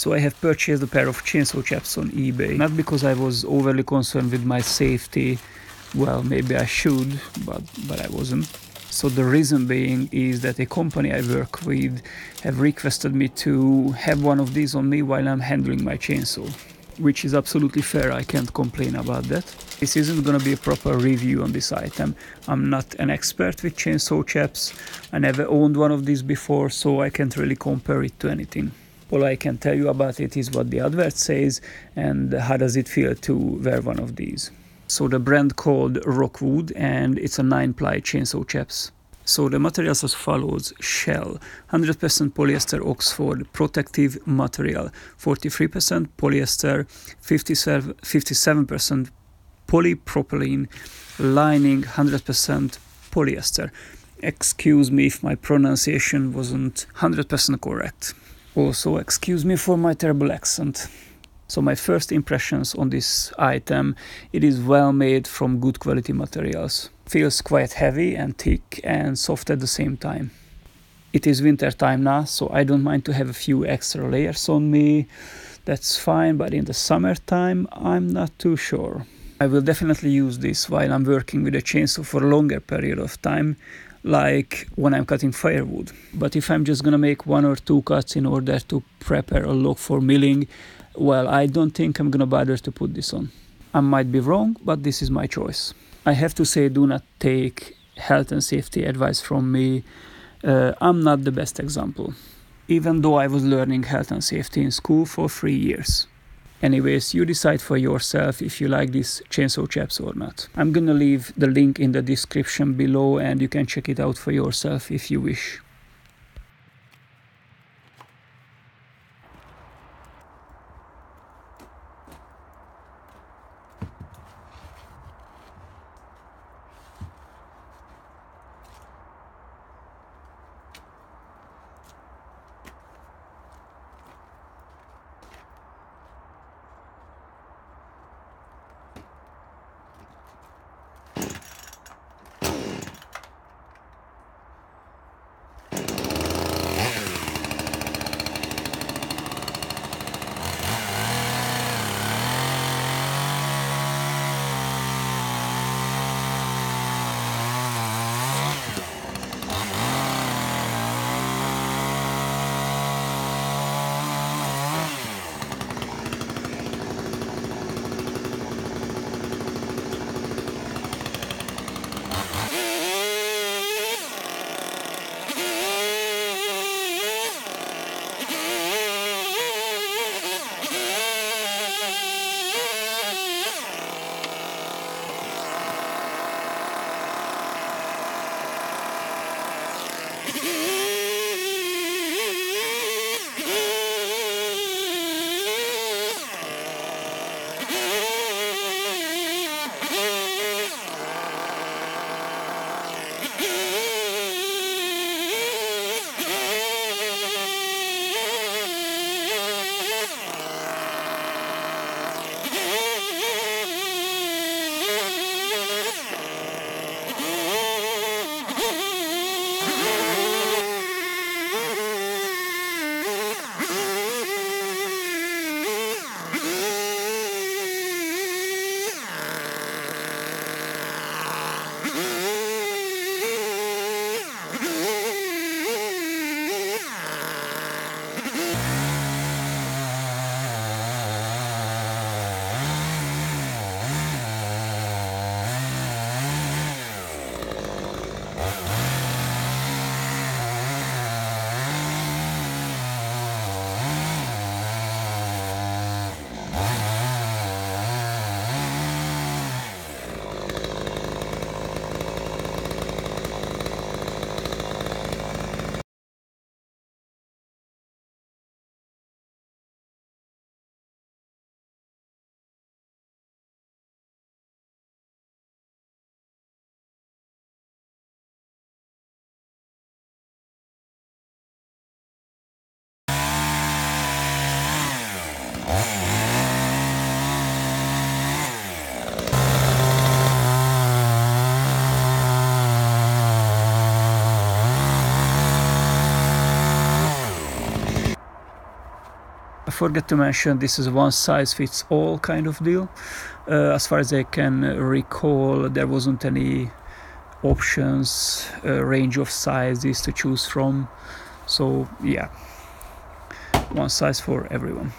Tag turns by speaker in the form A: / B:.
A: So I have purchased a pair of chainsaw chaps on eBay, not because I was overly concerned with my safety. Well, maybe I should, but I wasn't. So the reason being is that a company I work with have requested me to have one of these on me while I'm handling my chainsaw, which is absolutely fair. I can't complain about that. This isn't gonna be a proper review on this item. I'm not an expert with chainsaw chaps. I never owned one of these before, so I can't really compare it to anything. All I can tell you about it is what the advert says and how does it feel to wear one of these. So the brand called Rockwood, and it's a 9-ply chainsaw chaps. So the materials as follows: shell, 100% polyester Oxford, protective material, 43% polyester, 57% polypropylene, lining, 100% polyester. Excuse me if my pronunciation wasn't 100% correct. Also, excuse me for my terrible accent. So my first impressions on this item: it is well made from good quality materials. Feels quite heavy and thick and soft at the same time. It is winter time now, so I don't mind to have a few extra layers on me. That's fine, but in the summertime, I'm not too sure. I will definitely use this while I'm working with a chainsaw for a longer period of time, like when I'm cutting firewood. But if I'm just gonna make 1 or 2 cuts in order to prepare a log for milling, well, I don't think I'm gonna bother to put this on. I might be wrong, but this is my choice. I have to say, do not take health and safety advice from me. I'm not the best example, even though I was learning health and safety in school for 3 years. Anyways, you decide for yourself if you like these chainsaw chaps or not. I'm gonna leave the link in the description below and you can check it out for yourself if you wish. I forget to mention, this is one size fits all kind of deal. As far as I can recall, there wasn't any options, range of sizes to choose from. So yeah, one size for everyone.